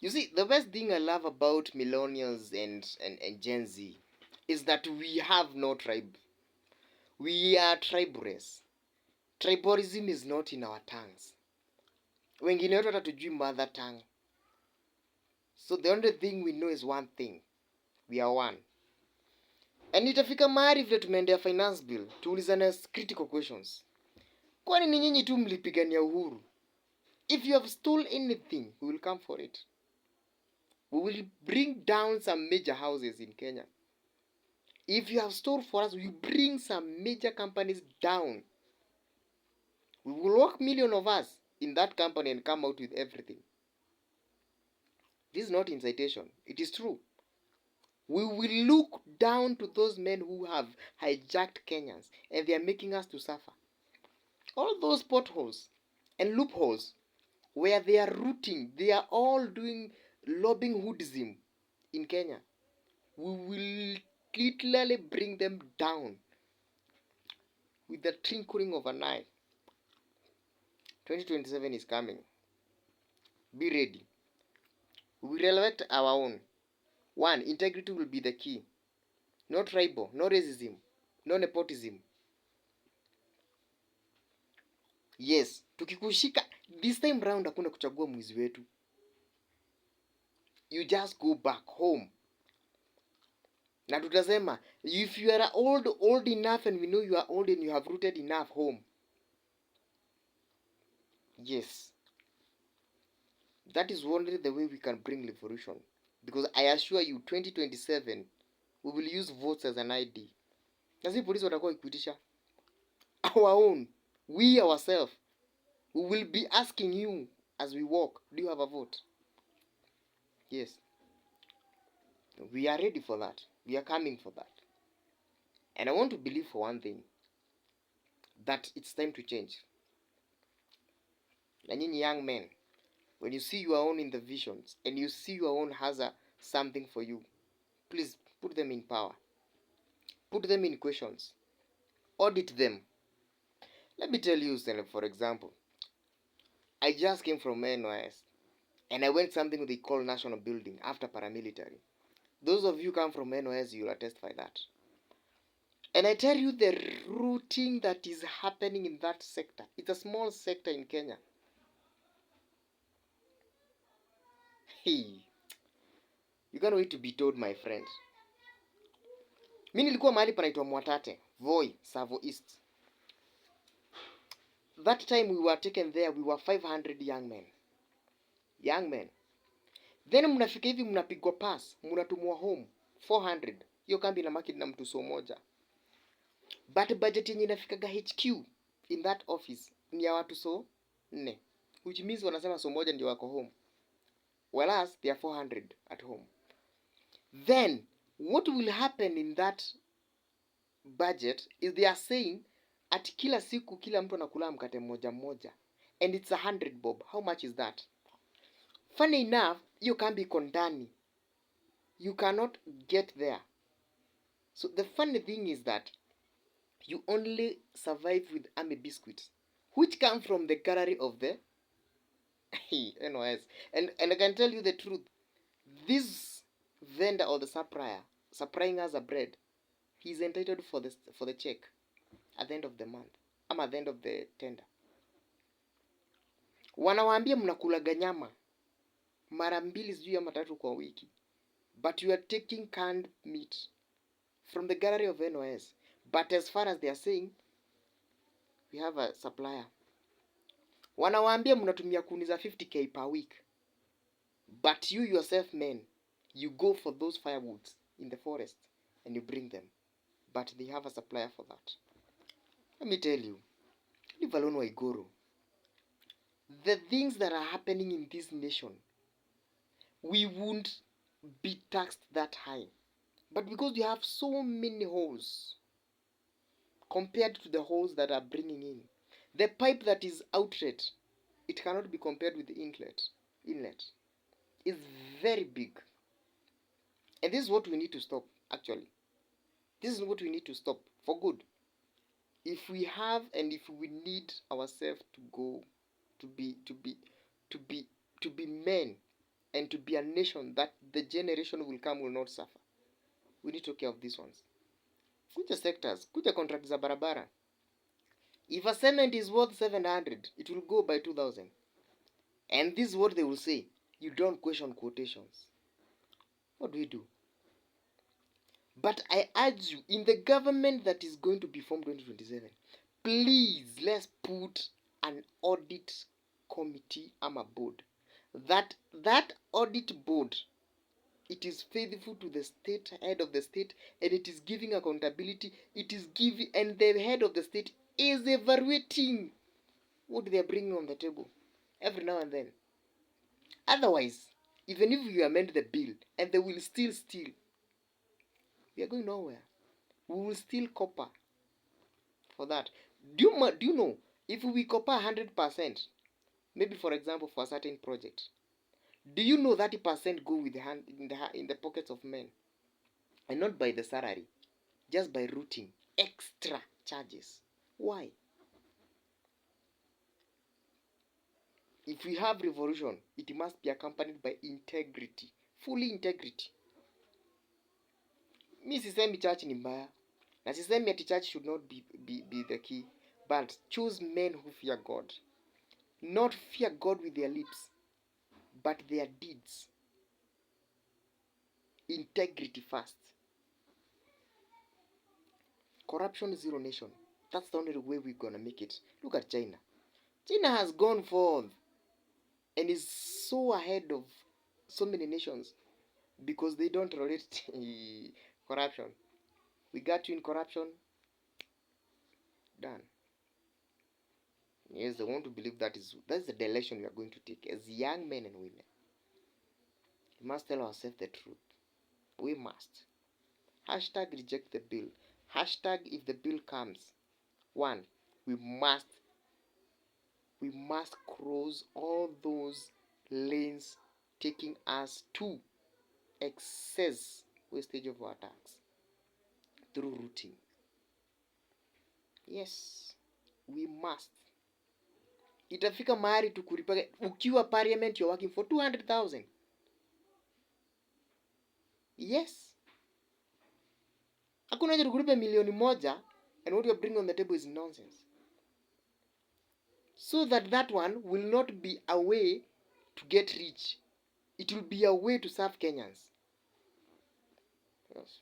You see, the best thing I love about millennials and Gen Z is that we have no tribe. We are tribe race. Tribalism is not in our tongues. Wengine wetu hata tujui mother tongue. So the only thing we know is one thing. We are one. And itafika mahali vile tumeendea finance bill, tuulizane critical questions. Kwani ni nyinyi tu mlipigania uhuru? If you have stole anything, we will come for it. We will bring down some major houses in Kenya. If you have stole for us, we bring some major companies down. We will work million of us in that company and come out with everything. This is not incitation. It is true. We will look down to those men who have hijacked Kenyans and they are making us to suffer. All those potholes and loopholes where they are rooting, they are all doing lobbying hoodism in Kenya. We will literally bring them down with the twinkling of an eye. 2027 is coming. Be ready. We will elect our own. One, integrity will be the key. No tribal, no racism, no nepotism. Yes, tukikushika this time round hakuna kuchagua mwizi wetu. You just go back home. Na tutasema if you are old enough and we know you are old and you have rooted enough home. Yes. That is only the way we can bring revolution. Because I assure you 2027 we will use votes as an ID. Na si polisi watakuwa ikuitisha. Our own. We ourselves. We will be asking you as we walk, do you have a vote? Yes. We are ready for that. We are coming for that. And I want to believe for one thing, that it's time to change. Na nyinyi young men, when you see your own in the visions and you see your own has something for you, please put them in power. Put them in questions. Audit them. Let me tell you, for example, I just came from NYS and I went something they call national building after paramilitary. Those of you come from NYS, you will attest by that. And I tell you the rooting that is happening in that sector. It's a small sector in Kenya. Hey, you can't wait to be told, my friend. Mi nilikuwa mahali panaitwa Mwatate, Voi, Savo East. That time we were taken there, we were 500 young men. Young men. Then mnafika hivi mnapigwa pass, mnatumwa home 400. Hiyo kambi na maki na mtu so moja. But budget yenye inafikaga HQ in that office ni ya watu so 4. Which means wanasema so moja ndio wako home. Whereas they are 400 at home. Then what will happen in that budget is they are saying at kila siku kila mtu anakula mkate mmoja mmoja. And it's 100 bob. How much is that? Funny enough, hiyo kambi iko ndani. You cannot get there. So the funny thing is that you only survive with army biscuits, which come from the gallery of the NYS. And I can tell you the truth. This vendor or the supplier supplying us a bread, he's entitled for the check at the end of the month. Ama at the end of the tender. Wanawaambia mnakulaga nyama mara 2 sijui ama 3 kwa wiki. But you are taking canned meat from the gallery of NYS. But as far as they are saying, we have a supplier. Wanawaambia mnatumia kuni za 50k per week. But you yourself men, you go for those firewoods in the forest and you bring them. But they have a supplier for that. Let me tell you, leave alone Waiguru. The things that are happening in this nation, we won't be taxed that high. But because you have so many holes compared to the holes that are bringing in, the pipe that is outlet, it cannot be compared with the inlet. Is very big. And this is what we need to stop, actually. This is what we need to stop for good. If we have and if we need ourselves to go to be men and to be a nation that the generation will come will not suffer. We need to take care of these ones. Kuja sectors, kuja contracts za barabara. If a cement is worth 700, it will go by 2000. And this is what they will say. You don't question quotations. What do we do? But I urge you, in the government that is going to be formed 2027, please let's put an audit committee a board. That audit board, it is faithful to the state, head of the state, and it is giving accountability. It is giving, and the head of the state is evaluating what they are bringing on the table every now and then. Otherwise, even if you amend the bill and they will still steal, we are going nowhere. We will still copper for that. Do you know, if we copper 100%, maybe for example for a certain project, do you know 30% go with the hand in the pockets of men, and not by the salary, just by routing extra charges? Why? If we have revolution, it must be accompanied by integrity, fully integrity. Mi sisemi church ni mbaya, na sisemi ati church should not be the key, but choose men who fear God. Not fear God with their lips, but their deeds. Integrity first. Corruption zero nation. That's the only way we're gonna make it. Look at China. China has gone forth and is so ahead of so many nations because they don't tolerate corruption. We got you in corruption, done. Yes, I want to believe that's the direction we are going to take as young men and women. We must tell ourselves the truth. We must. Hashtag reject the bill. Hashtag if the bill comes. One, we must cross all those lanes taking us to excess wastage of our tax through routing. Yes, we must. Itafika mahali tukuripage. Ukiwa parliament you're working for 200,000. Yes. Hakuna haja tukulipe milioni moja and what you're bringing on the table is nonsense. So that one will not be a way to get rich. It will be a way to serve Kenyans. Yes.